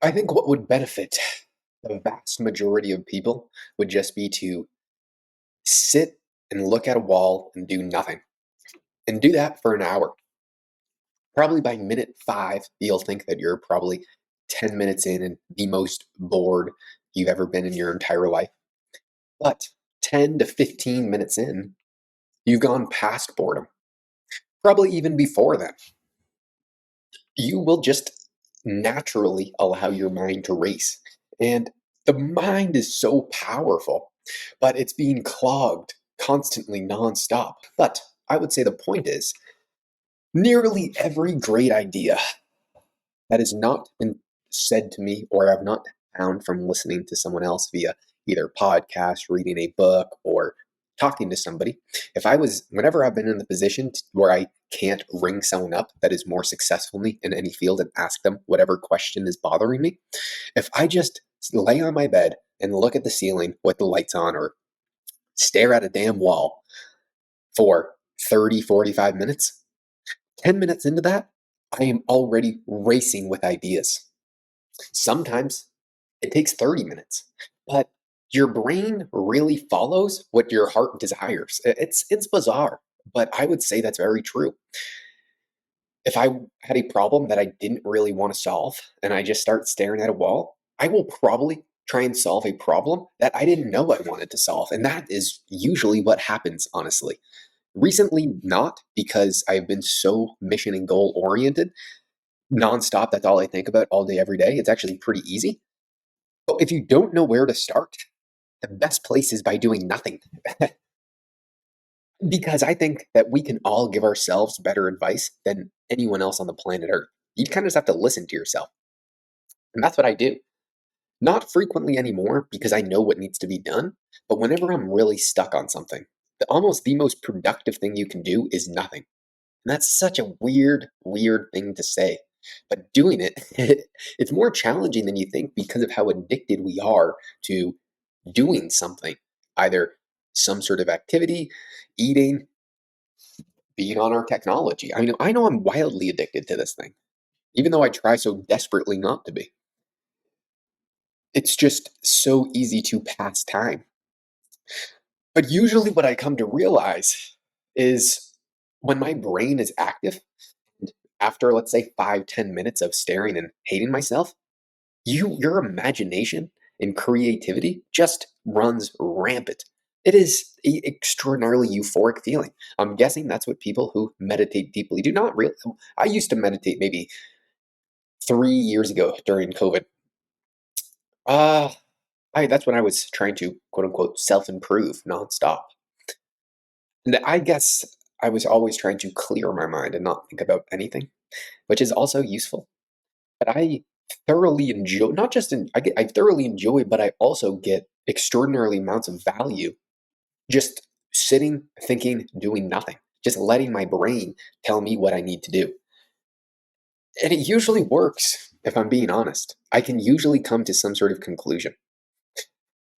I think what would benefit the vast majority of people would just be to sit and look at a wall and do nothing. And do that for an hour. Probably by minute 5, you'll think that you're probably 10 minutes in and the most bored you've ever been in your entire life. But 10 to 15 minutes in, you've gone past boredom. Probably even before that. You will just naturally allow your mind to race. And the mind is so powerful, but it's being clogged constantly, nonstop. But I would say the point is nearly every great idea that has not been said to me or I've not found from listening to someone else via either podcast, reading a book, or talking to somebody. Whenever I've been in the position where I can't ring someone up that is more successful than me in any field and ask them whatever question is bothering me, if I just lay on my bed and look at the ceiling with the lights on or stare at a damn wall for 30, 45 minutes, 10 minutes into that, I am already racing with ideas. Sometimes it takes 30 minutes, but your brain really follows what your heart desires. It's bizarre, but I would say that's very true. If I had a problem that I didn't really want to solve and I just start staring at a wall, I will probably try and solve a problem that I didn't know I wanted to solve. And that is usually what happens, honestly. Recently, not because I've been so mission and goal oriented, nonstop. That's all I think about all day, every day. It's actually pretty easy. But if you don't know where to start, the best place is by doing nothing. Because I think that we can all give ourselves better advice than anyone else on the planet Earth. You kind of just have to listen to yourself. And that's what I do. Not frequently anymore because I know what needs to be done, but whenever I'm really stuck on something, almost the most productive thing you can do is nothing. And that's such a weird, weird thing to say. But doing it, it's more challenging than you think because of how addicted we are to doing something, either some sort of activity, eating, being on our technology. I know I'm wildly addicted to this thing, even though I try so desperately not to be. It's just so easy to pass time. But usually, what I come to realize is when my brain is active, after let's say 5, 10 minutes of staring and hating myself, your imagination and creativity just runs rampant. It is an extraordinarily euphoric feeling. I'm guessing that's what people who meditate deeply do. Not really. I used to meditate maybe 3 years ago during COVID. Uh, that's when I was trying to quote unquote self improve nonstop. And I guess I was always trying to clear my mind and not think about anything, which is also useful. But I thoroughly enjoy, not just in, I thoroughly enjoy, but I also get extraordinarily amounts of value just sitting, thinking, doing nothing, just letting my brain tell me what I need to do. And it usually works, if I'm being honest. I can usually come to some sort of conclusion.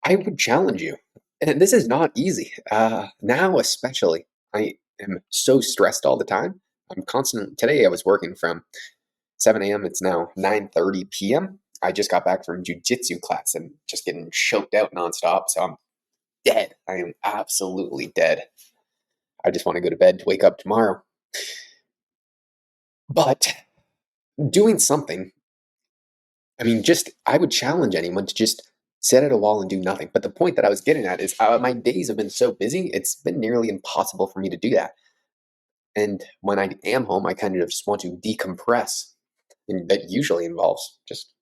I would challenge you, and this is not easy. Now, especially, I am so stressed all the time. I'm constant. Today, I was working from 7 a.m. It's now 9:30 p.m. I just got back from jujitsu class and just getting choked out nonstop. So I'm dead. I am absolutely dead. I just want to go to bed to wake up tomorrow. But doing something, I would challenge anyone to just sit at a wall and do nothing. But the point that I was getting at is my days have been so busy, it's been nearly impossible for me to do that. And when I am home, I kind of just want to decompress. And that usually involves just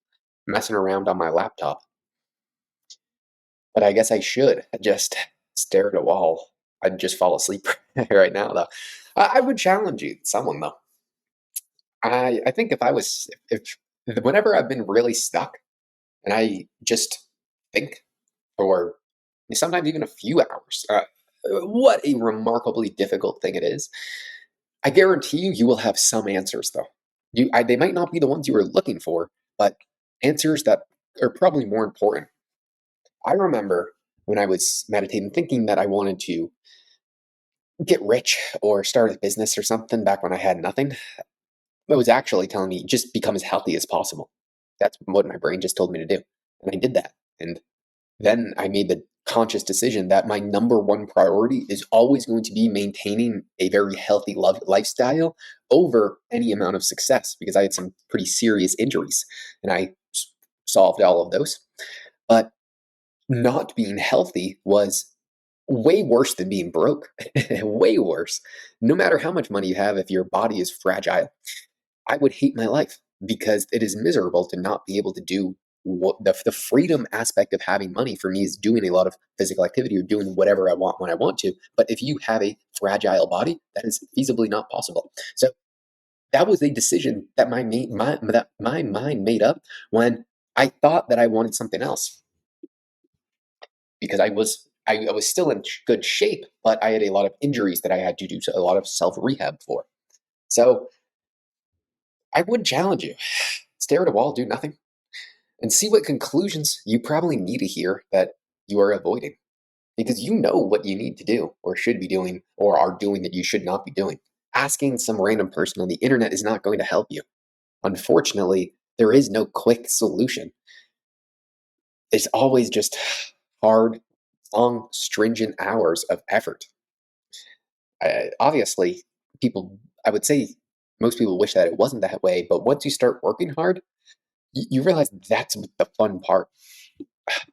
messing around on my laptop. But I guess I should just stare at a wall. I'd just fall asleep right now, though. I would challenge you, someone though. I think if whenever I've been really stuck and I just think for sometimes even a few hours, what a remarkably difficult thing it is. I guarantee you will have some answers though. They might not be the ones you were looking for, but answers that are probably more important. I remember when I was meditating, thinking that I wanted to get rich or start a business or something back when I had nothing. It was actually telling me just become as healthy as possible. That's what my brain just told me to do. And I did that. And then I made the conscious decision that my number one priority is always going to be maintaining a very healthy lifestyle over any amount of success, because I had some pretty serious injuries and I solved all of those. But not being healthy was way worse than being broke. Way worse. No matter how much money you have, if your body is fragile, I would hate my life because it is miserable to not be able to do what the freedom aspect of having money for me is doing a lot of physical activity or doing whatever I want when I want to. But if you have a fragile body, that is feasibly not possible. So that was a decision that my mind made up when I thought that I wanted something else, because I was still in good shape, but I had a lot of injuries that I had to do a lot of self rehab for. So I would challenge you: stare at a wall, do nothing, and see what conclusions you probably need to hear that you are avoiding, because you know what you need to do or should be doing or are doing that you should not be doing. Asking some random person on the internet is not going to help you. Unfortunately, there is no quick solution. It's always just hard, long, stringent hours of effort. Obviously, people, I would say most people wish that it wasn't that way, but once you start working hard, you realize that's the fun part.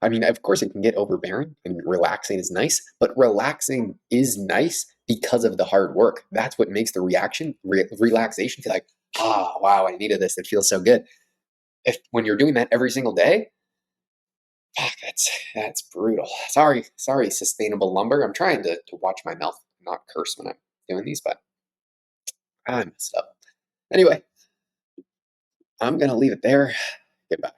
I mean, of course, it can get overbearing and relaxing is nice, but relaxing is nice because of the hard work. That's what makes the relaxation feel like, ah, wow, I needed this. It feels so good. If when you're doing that every single day, fuck, that's brutal. Sorry, sustainable lumber. I'm trying to watch my mouth, not curse when I'm doing these, but I messed up. Anyway, I'm gonna leave it there. Goodbye.